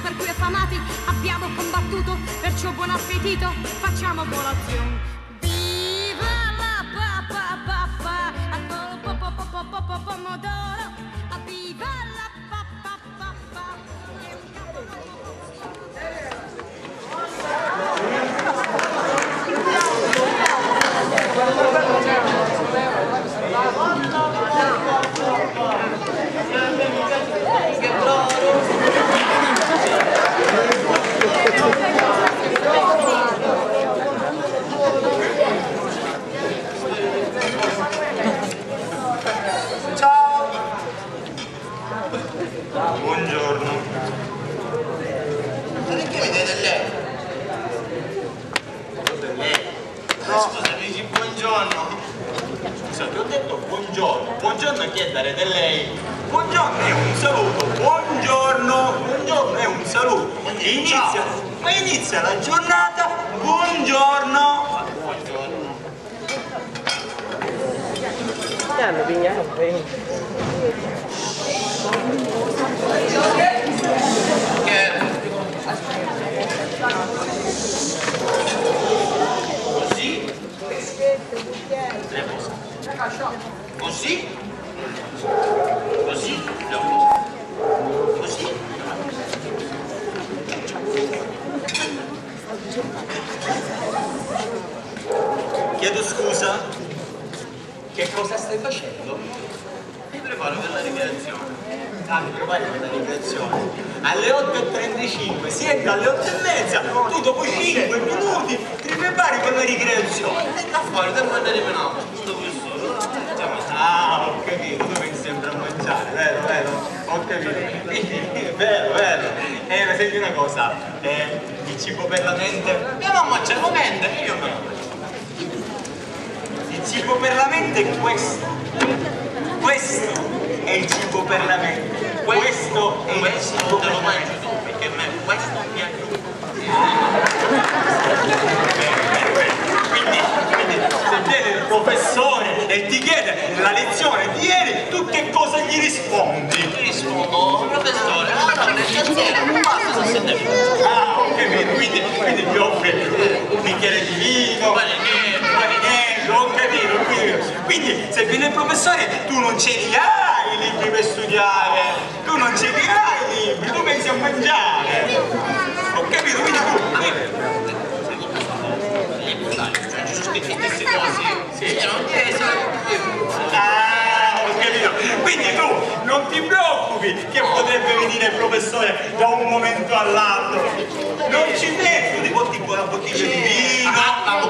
per cui affamati abbiamo combattuto, perciò buon appetito, facciamo colazione. Viva la pomodoro, viva la Ciao! Buongiorno. Perché mi dite lei? No. Scusa, mi dici buongiorno? Scusa, ti ho detto buongiorno. Buongiorno a chi è dare del lei? Buongiorno è un saluto. Buongiorno. Buongiorno è un saluto. Inizia la giornata. Buongiorno. Buongiorno. Hanno pigliato. Così? Così? Così? Così? Chiedo scusa. Che cosa stai facendo? Mi preparo per la ricreazione. Ah, mi prepari per la ricreazione. Alle 8:35, siete alle 8:30. Tu dopo 5 minuti ti prepari per la ricreazione. E da fuori, da quando arriviamo? Sto questo. Ah, ho capito, tu mi sembra a mangiare, vero, ho capito. Vero. Ma senti una cosa, il cibo per la mente? Andiamo a mangiare la mente e io me la mangio. Il cibo per la mente è questo. Questo è il cibo per la mente. Questo è il cibo te per lo la mangi mente. tu, perché a me questo mi aiuta. Quindi se viene il professore e ti chiede la lezione di ieri, tu che cosa gli rispondi? Ti rispondo, professore, la leggera, non basta se siete minuti. Ah, ho capito, quindi ti offri un bicchiere di vino, un paninello, ho capito, quindi se viene il professore tu non ce li hai i libri per studiare, tu non ce li hai i libri, tu pensi a mangiare, ho capito, quindi tu... Queste cose? Sì, non chiesi. Ah, ho capito, quindi tu non ti preoccupi che potrebbe venire il professore da un momento all'altro, non ci pensi, ti porti con la bottiglia di vino, la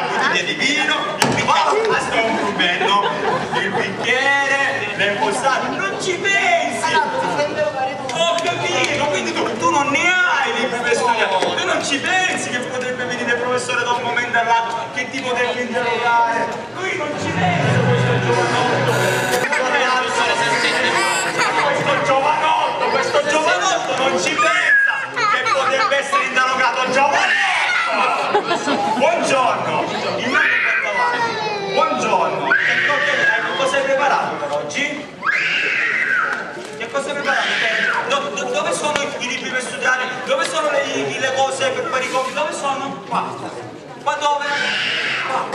bottiglia di vino, il bicchiere, sta un rubello, il bicchiere, le posate, non ci pensi, ho capito, quindi tu non ne hai libri per studiare, tu non ci pensi che potrebbe venire il professore da un momento all'altro, che ti potrebbe interrogare, lui non ci pensa questo giovanotto, questo giovanotto non ci pensa che potrebbe essere interrogato, giovanotto! Buongiorno, il nome è davanti. Buongiorno, che cosa hai preparato per oggi? Che cosa hai preparato? Dove sono i libri per studiare? Dove sono le cose per fare i compiti? Dove sono? Qua dove? Qua.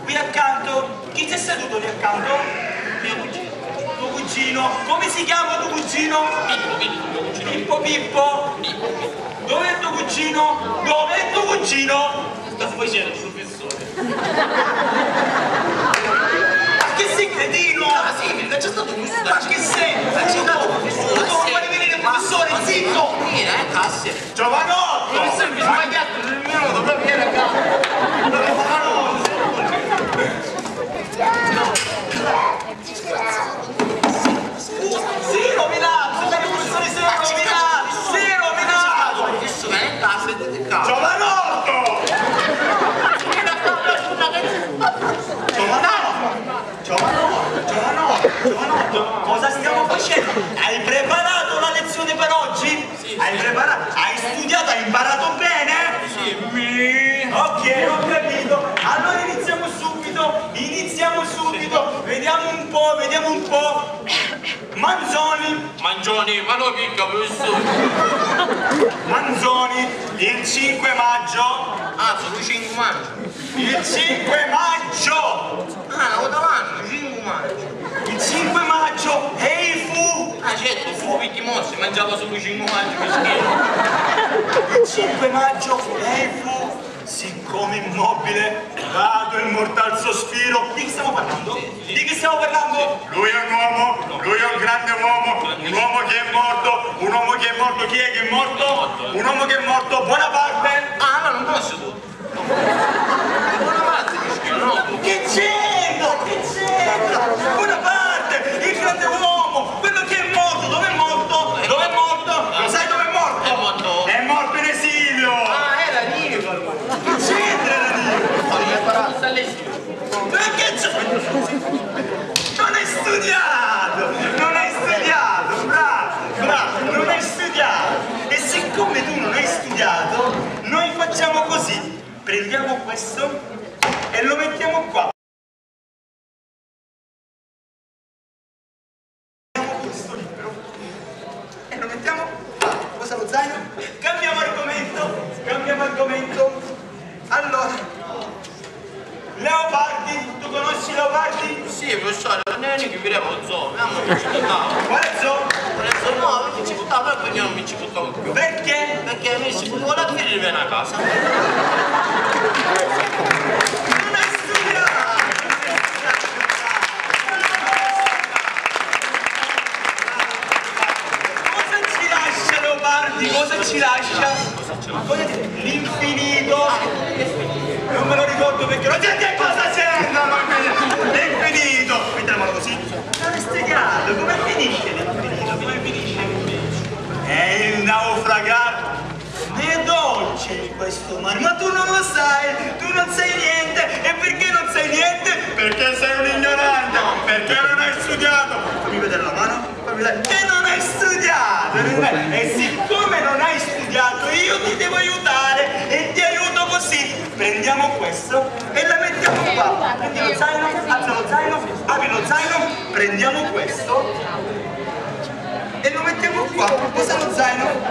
Qui accanto. Chi c'è seduto lì accanto? Mio cugino. Tuo cugino. Come si chiama tuo cugino? Pippo. Dov'è tuo cugino? Dov'è tuo cugino? Sta facendo il professore. Ma che sei cretino? Ah sì, perché c'è stato questo. Ma che sei? Tu vuoi fare venire il professore, zitto! Casse. Giovanotto! Professore, mi sbagliato nel minuto, proprio viene a casa. Sì, rovinato! Il professore si è rovinato! Sì, rovinato! Adesso viene in casa e dite casa. Giovanotto! Giovanotto, cosa stiamo facendo? Hai preparato la lezione per oggi? Sì. Hai preparato? Hai studiato? Hai imparato bene? Sì. Ok, ho capito. Allora iniziamo subito. Vediamo un po'. Manzoni. Mangioni, ma non picca, professore. Manzoni, il 5 maggio. Ah, sono i 5 maggio. Il 5 maggio. Ah, lo davanti, 5 maggio. Il 5 maggio e il fu. Ah, certo, fu picchi mossi, mangiava solo i 5 maggio, che schifo. Il 5 maggio e il fu. Siccome immobile, dato il mortal sospiro. Di chi stiamo parlando? Di chi stiamo parlando? Lui è un uomo, lui è un grande uomo, un uomo che è morto, un uomo che è morto. Chi è che è morto? Un uomo che è morto, Bonaparte. Ah, ma non posso tu. Bonaparte, che schifo, no? Che c'entra? Che c'entra? Bonaparte, il grande uomo, quello che è morto. Dove è morto? Dove è morto? Lo sai dove è morto? È morto. È morto in esilio. Ah, era Nicolo. Che c'entra la Dio? Sta all'esilo. Ma che c'è? Non hai studiato! Non hai studiato! Bravo! Bravo! Non hai studiato! E siccome tu non hai studiato, noi facciamo così. Prendiamo questo e lo mettiamo qua. Prendiamo questo libro e lo mettiamo qua. Cosa lo zaino? Cambiamo argomento. Cambiamo argomento. Allora. Leopardi, tu conosci Leopardi? Sì, professore, non è che vi revo zoo, non mi ci buttavo. Quale zoo? No, perché ci buttavo, però poi io non mi ci buttavo più. Perché? Perché mi si vuole addirittura viene a casa. Non hai studiato! Cosa ci lascia Leopardi? Cosa ci lascia? L'infinito! Non me lo ricordo perché non c'è che cosa c'è! L'infinito! Mettiamolo così. Non è studiato, come finisce l'infinito? Come finisce? È il naufragato. È dolce in questo mare, ma tu non lo sai, tu non sai niente. E perché non sai niente? Perché sei un ignorante, perché non hai studiato. Fammi vedere la mano, fammi vedere. Che non hai studiato! E siccome non hai studiato, io ti devo aiutare e ti aiuto così. Prendiamo questo e la mettiamo qua. Prendi lo zaino, alza lo zaino, apri lo zaino, prendiamo questo e lo mettiamo qua. Posa lo zaino.